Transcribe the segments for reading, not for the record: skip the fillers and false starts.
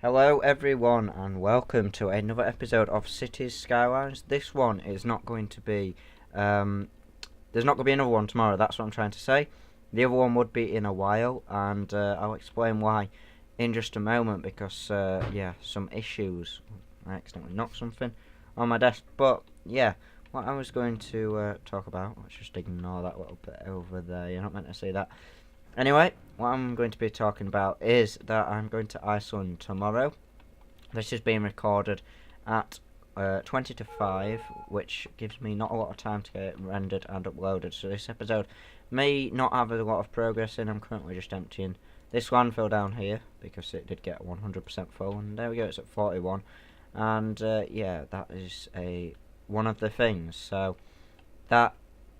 Hello everyone and welcome to another episode of Cities Skylines. This one is not going to be, there's not going to be another one tomorrow, that's what I'm trying to say. The other one would be in a while, and I'll explain why in just a moment, because some issues. I accidentally knocked something on my desk, but yeah, what I was going to talk about, let's just ignore that little bit over there, you're not meant to see that. Anyway, what I'm going to be talking about is that I'm going to Iceland tomorrow. This is being recorded at 20 to 5, which gives me not a lot of time to get it rendered and uploaded. So this episode may not have a lot of progress in. I'm currently just emptying this landfill down here because it did get 100% full. And there we go, it's at 41. And yeah, that is one of the things. So that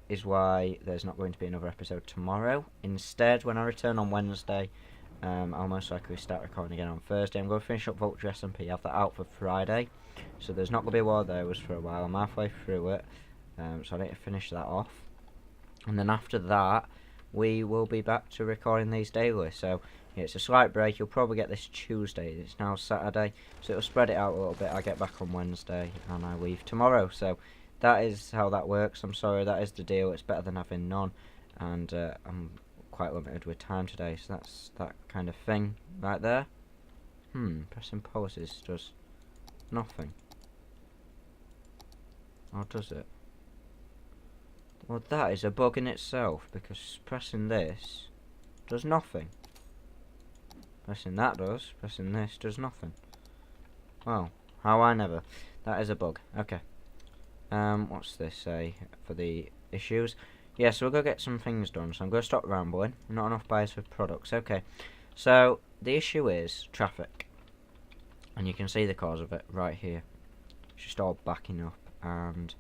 is why there's not going to be another episode tomorrow. Instead, when I return on Wednesday, I'll most likely start recording again on Thursday. I'm going to finish up Vulture SMP, have that out for Friday. So there's not going to be a War There Was for a while. I'm halfway through it, so I need to finish that off. And then after that, we will be back to recording these daily. So yeah, it's a slight break. You'll probably get this Tuesday. It's now Saturday, so it'll spread it out a little bit. I get back on Wednesday and I leave tomorrow. So that is how that works. I'm sorry, that is the deal. It's better than having none, and I'm quite limited with time today, so that's that kind of thing right there. Pressing pauses does nothing. Or does it? Well, that is a bug in itself, because pressing this does nothing. Pressing that does, pressing this does nothing. Well, how I never. That is a bug. Okay. What's this say for the issues? Yeah, so we'll go get some things done. So I'm going to stop rambling. Not enough buyers for products. Okay. So the issue is traffic, and you can see the cause of it right here. It's just all backing up, and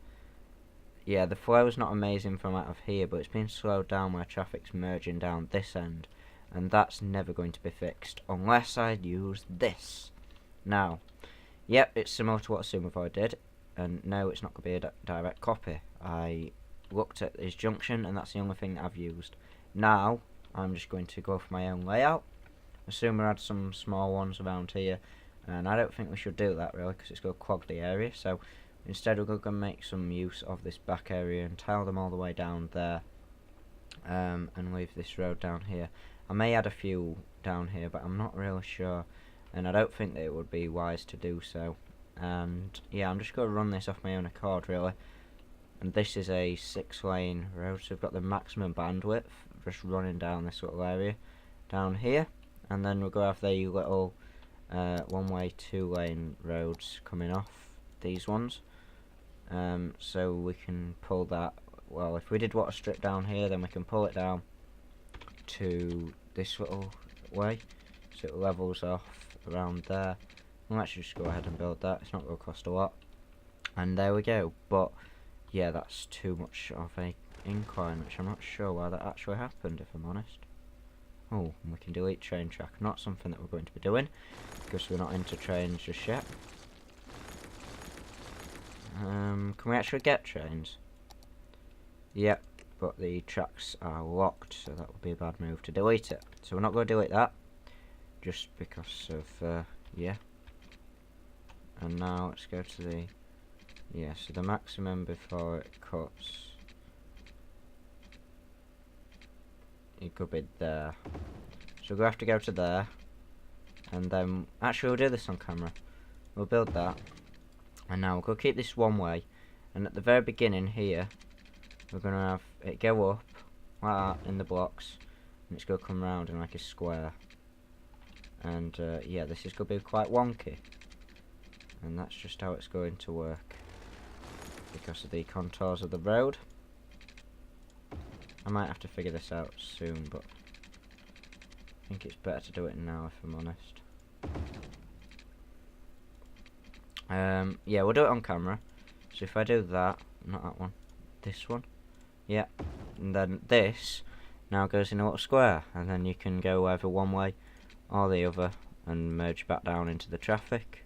yeah, the flow is not amazing from out of here, but it's been slowed down where traffic's merging down this end, and that's never going to be fixed unless I use this. Now, yep, it's similar to what Sumavoid did. And no, it's not going to be a direct copy. I looked at his junction, and that's the only thing that I've used. Now, I'm just going to go for my own layout. Assume we had some small ones around here, and I don't think we should do that really, because it's going to clog the area. So instead, we're going to make some use of this back area and tile them all the way down there, and leave this road down here. I may add a few down here, but I'm not really sure, and I don't think that it would be wise to do so. And yeah, I'm just going to run this off my own accord really. And this is a 6-lane road, so we've got the maximum bandwidth just running down this little area down here. And then we're going to have the little 1-way 2-lane roads coming off these ones. So we can pull that, well, if we did water strip down here, then we can pull it down to this little way, so it levels off around there. We'll actually just go ahead and build that. It's not going to cost a lot. And there we go. But yeah, that's too much of a incline, which I'm not sure why that actually happened, if I'm honest. Oh, and we can delete train track. Not something that we're going to be doing, because we're not into trains just yet. Can we actually get trains? Yep, but the tracks are locked, so that would be a bad move to delete it. So we're not going to delete that, just because of, yeah. And now let's go to the, yeah, so the maximum before it cuts, it could be there. So we'll have to go to there, and then, actually we'll do this on camera. We'll build that, and now we'll go keep this one way, and at the very beginning here, we're going to have it go up, like that, in the blocks, and it's going to come round in like a square. And yeah, this is going to be quite wonky. And that's just how it's going to work, because of the contours of the road. I might have to figure this out soon, but I think it's better to do it now, if I'm honest. Yeah, we'll do it on camera. So if I do that, not that one, this one, yeah, and then this now goes in a little square, and then you can go either one way or the other and merge back down into the traffic.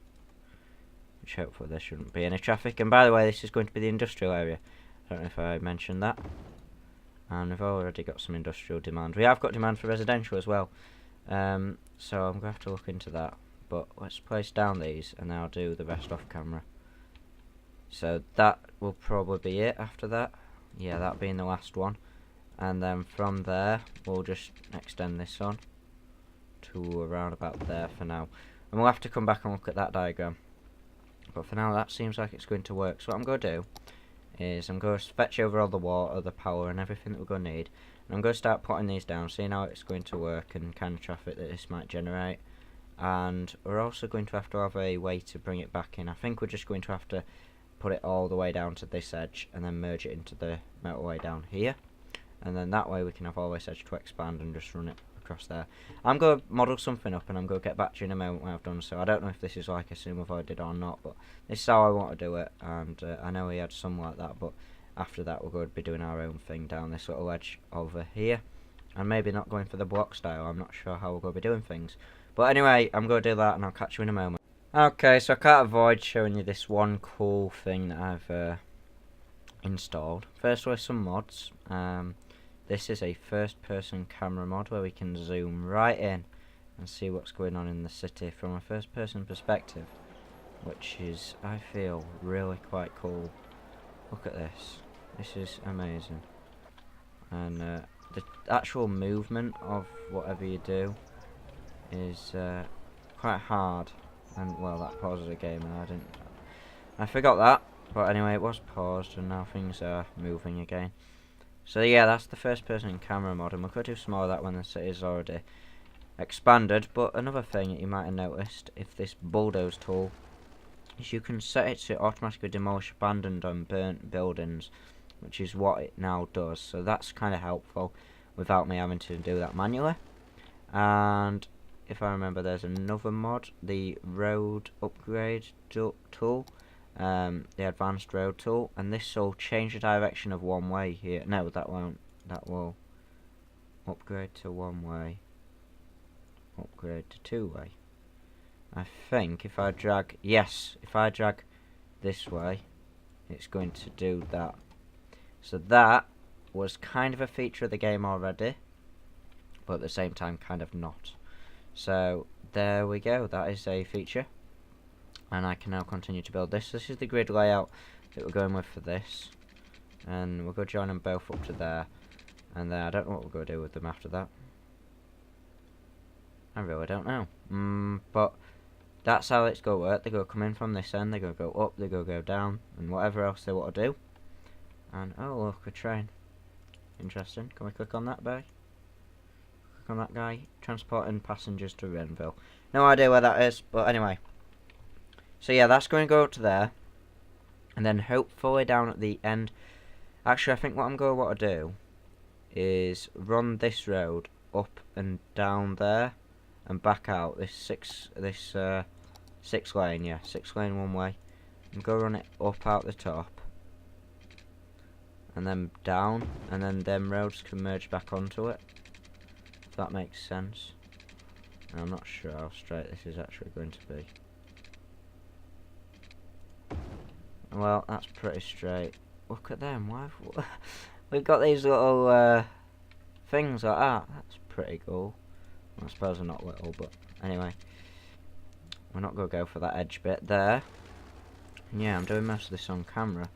Which hopefully there shouldn't be any traffic. And by the way, this is going to be the industrial area. I don't know if I mentioned that. And we've already got some industrial demand. We have got demand for residential as well. So I'm going to have to look into that. but let's place down these and then I'll do the rest off camera. So that will probably be it after that. Yeah, that being the last one. And then from there, we'll just extend this on to around about there for now. And we'll have to come back and look at that diagram. But for now, that seems like it's going to work. So what I'm going to do is I'm going to fetch over all the water, the power, and everything that we're going to need. And I'm going to start putting these down, seeing how it's going to work and kind of traffic that this might generate. And we're also going to have a way to bring it back in. I think we're just going to have to put it all the way down to this edge and then merge it into the motorway down here. And then that way we can have all this edge to expand and just run it across there. I'm going to model something up and I'm going to get back to you in a moment when I've done so. I don't know if this is like a sim avoided or not, but this is how I want to do it. And I know we had some like that, but after that we're going to be doing our own thing down this little edge over here. And maybe not going for the block style. I'm not sure how we're going to be doing things. But anyway, I'm going to do that and I'll catch you in a moment. Okay, so I can't avoid showing you this one cool thing that I've installed. First with some mods. This is a first person camera mod where we can zoom right in and see what's going on in the city from a first person perspective, which is, I feel, really quite cool. Look at this. This is amazing. And the actual movement of whatever you do is quite hard. And well, that pauses the game and I forgot that, but anyway, it was paused and now things are moving again. So yeah, that's the first person camera mod, and we're going to do some more of that when the city is already expanded. But another thing that you might have noticed, if this Bulldoze tool, is you can set it to automatically demolish abandoned and burnt buildings, which is what it now does. So that's kind of helpful without me having to do that manually. And if I remember, there's another mod, the road upgrade tool. The advanced road tool, and this will change the direction of one way here. No, that won't. That will upgrade to one way, upgrade to two way. I think if I drag, yes, if I drag this way, it's going to do that. So that was kind of a feature of the game already, but at the same time kind of not. So there we go, that is a feature. And I can now continue to build this. This is the grid layout that we're going with for this. And we'll go join them both up to there. And then I don't know what we're going to do with them after that. I really don't know. But that's how it's going to work. They're going to come in from this end. They're going to go up. They're going to go down. And whatever else they want to do. And oh look, a train. Interesting. Can we click on that guy? Click on that guy. Transporting passengers to Renville. No idea where that is. But anyway. So yeah, that's going to go up to there, and then hopefully down at the end. Actually, I think what I'm going to want to do is run this road up and down there, and back out this six lane, yeah, 6 lane one way, and go run it up out the top, and then down, and then them roads can merge back onto it. If that makes sense. And I'm not sure how straight this is actually going to be. Well, that's pretty straight. Look at them. We've got these little things like that. That's pretty cool. Well, I suppose they're not little, but anyway. We're not going to go for that edge bit there. And yeah, I'm doing most of this on camera,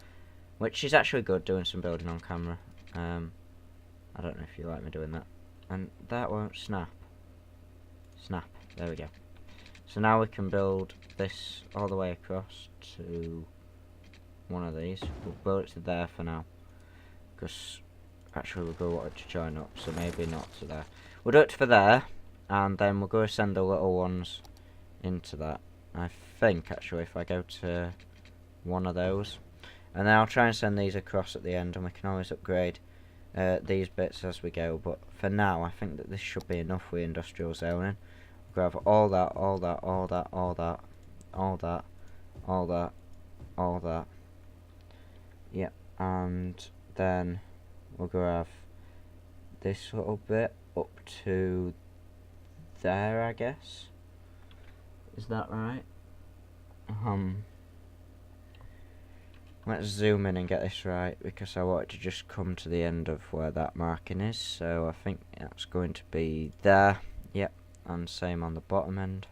which is actually good, doing some building on camera. I don't know if you like me doing that. And that won't snap. Snap. There we go. So now we can build this all the way across to one of these. We'll build it to there for now, because actually we're going to want it to join up, so maybe not to there. We'll do it for there, and then we'll go send the little ones into that. I think actually if I go to one of those, and then I'll try and send these across at the end, and we can always upgrade these bits as we go. But for now, I think that this should be enough with industrial zoning. We'll grab all that, all that, all that, all that, all that, all that, all that. Yep, and then we'll grab this little bit up to there, I guess. Is that right? Let's zoom in and get this right, because I want it to just come to the end of where that marking is. So I think that's going to be there. Yep, and same on the bottom end.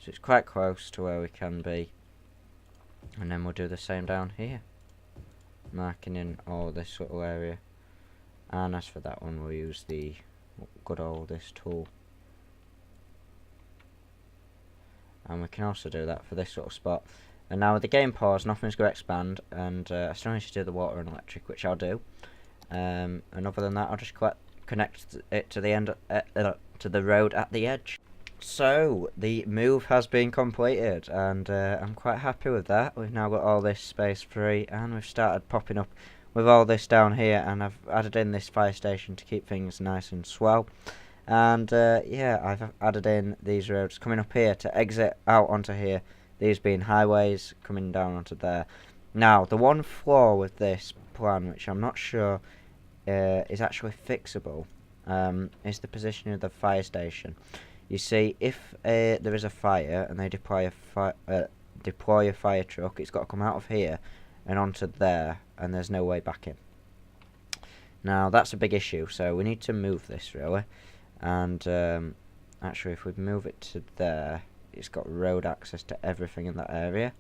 So it's quite close to where we can be. And then we'll do the same down here, marking in all this little area. And as for that one, we'll use the good old this tool. And we can also do that for this little spot. And now with the game paused, nothing's going to expand, and I still need to do the water and electric, which I'll do. And other than that, I'll just connect it to the end, to the road at the edge. So the move has been completed, and I'm quite happy with that. We've now got all this space free, and we've started popping up with all this down here, and I've added in this fire station to keep things nice and swell. And yeah, I've added in these roads coming up here to exit out onto here, these being highways coming down onto there. Now the one flaw with this plan, which I'm not sure is actually fixable, is the positioning of the fire station. You see, if there is a fire and they deploy a fire truck, it's got to come out of here and onto there, and there's no way back in. Now that's a big issue, so we need to move this really. And actually, if we move it to there, it's got road access to everything in that area.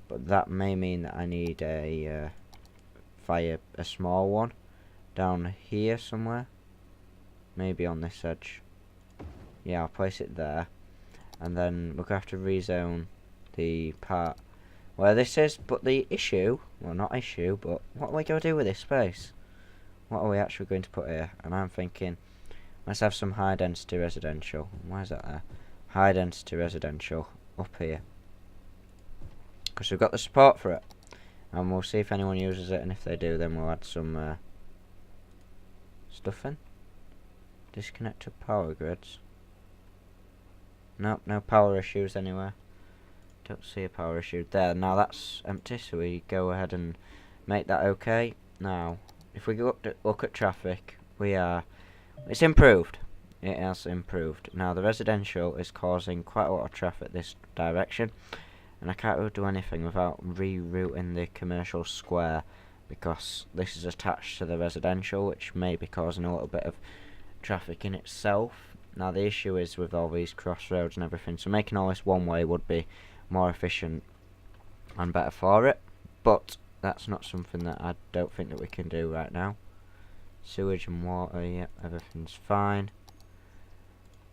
But that may mean that I need a small one down here somewhere. Maybe on this edge. Yeah, I'll place it there. And then we're going to have to rezone the part where this is. But the issue, well not issue, but what are we going to do with this space? What are we actually going to put here? And I'm thinking, let's have some high density residential. Why is that there? High density residential up here. Because we've got the support for it. And we'll see if anyone uses it, and if they do, then we'll add some stuff in. Disconnect to power grids. Nope, no power issues anywhere. Don't see a power issue there. Now that's empty, so we go ahead and make that okay. Now, if we go up to look at traffic, it's improved. It has improved. Now the residential is causing quite a lot of traffic this direction, and I can't really do anything without rerouting the commercial square, because this is attached to the residential, which may be causing a little bit of traffic in itself. Now the issue is with all these crossroads and everything, so making all this one way would be more efficient and better for it, but that's not something that I don't think that we can do right now. Sewage and water, yep, everything's fine.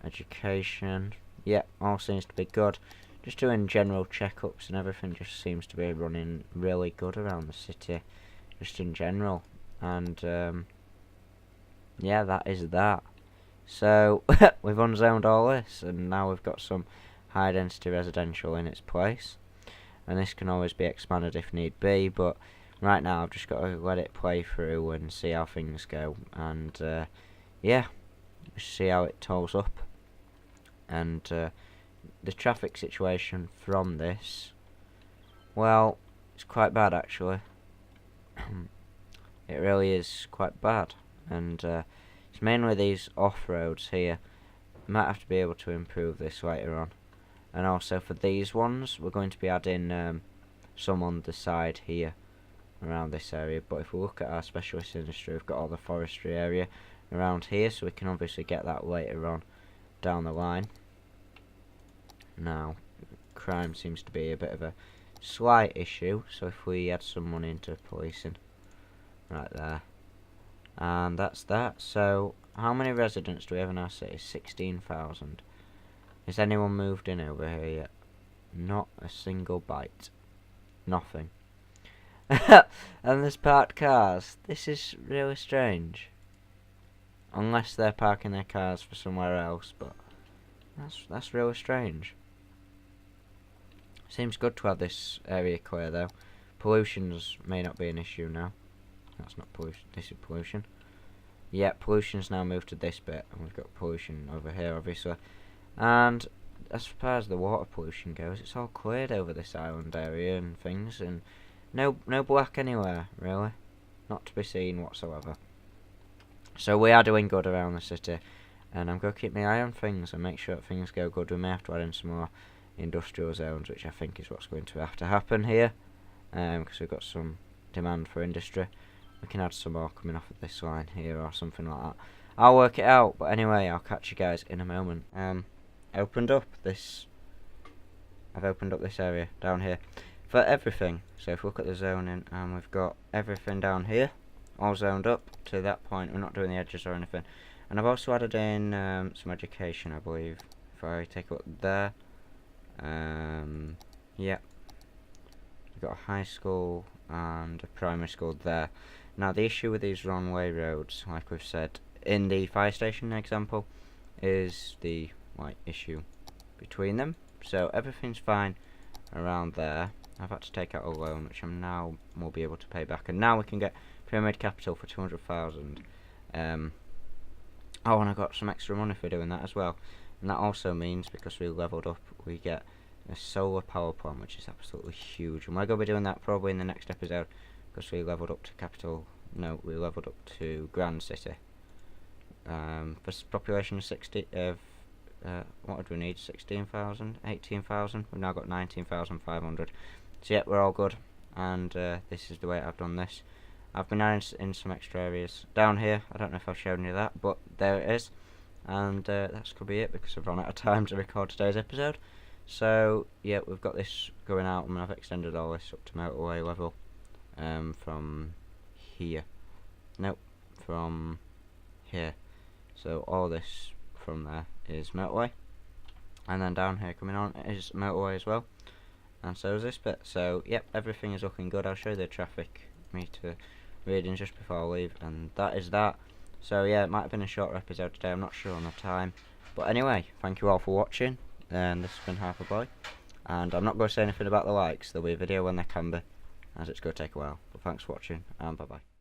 Education, yep, all seems to be good. Just doing general checkups and everything just seems to be running really good around the city, just in general. And yeah, that is that. So we've unzoned all this, and now we've got some high density residential in its place, and this can always be expanded if need be, but right now I've just got to let it play through and see how things go. And yeah, just see how it tolls up. And the traffic situation from this, well, it's quite bad actually. It really is quite bad, and it's mainly these off-roads here. Might have to be able to improve this later on. And also for these ones, we're going to be adding some on the side here around this area. But if we look at our specialist industry, we've got all the forestry area around here, so we can obviously get that later on down the line. Now, crime seems to be a bit of a slight issue, so if we add some money into policing right there. And that's that. So how many residents do we have in our city? 16,000. Has anyone moved in over here yet? Not a single bite. Nothing. And there's parked cars. This is really strange. Unless they're parking their cars for somewhere else, but that's really strange. Seems good to have this area clear though. Pollutions may not be an issue now. That's not pollution, this is pollution. Yeah, pollution's now moved to this bit, and we've got pollution over here obviously. And as far as the water pollution goes, it's all cleared over this island area and things, and no black anywhere really, not to be seen whatsoever. So we are doing good around the city, and I'm going to keep my eye on things and make sure that things go good. We may have to add in some more industrial zones, which I think is what's going to have to happen here, because we've got some demand for industry. We can add some more coming off of this line here or something like that. I'll work it out, but anyway, I'll catch you guys in a moment. Opened up this I've opened up this area down here for everything. So if we look at the zoning, and we've got everything down here all zoned up to that point. We're not doing the edges or anything. And I've also added in some education, I believe. If I take a look there, yeah, we've got a high school and a primary school there. Now the issue with these one-way roads, like we've said in the fire station example, is the issue between them. So everything's fine around there. I've had to take out a loan, which I'm now will be able to pay back, and now we can get Pyramid Capital for 200,000. Oh, and I got some extra money for doing that as well. And that also means, because we leveled up, we get a solar power plant, which is absolutely huge. And we're going to be doing that probably in the next episode, because we leveled up to we leveled up to Grand City. For population of 60, what would we need? 16,000, 18,000. We've now got 19,500. So yeah, we're all good. And this is the way I've done this. I've been adding in some extra areas down here. I don't know if I've shown you that, but there it is. And that's could be it, because I've run out of time to record today's episode. So yeah, we've got this going out, and I've extended all this up to motorway level from here. Nope, from here. So all this from there is motorway, and then down here coming on is motorway as well, and so is this bit. So yep, everything is looking good. I'll show you the traffic meter readings just before I leave, and that is that. So yeah, it might have been a shorter episode today, I'm not sure on the time, but anyway, thank you all for watching, and this has been Harper Boy, and I'm not going to say anything about the likes. There'll be a video when there can be, as it's going to take a while. But thanks for watching, and bye bye.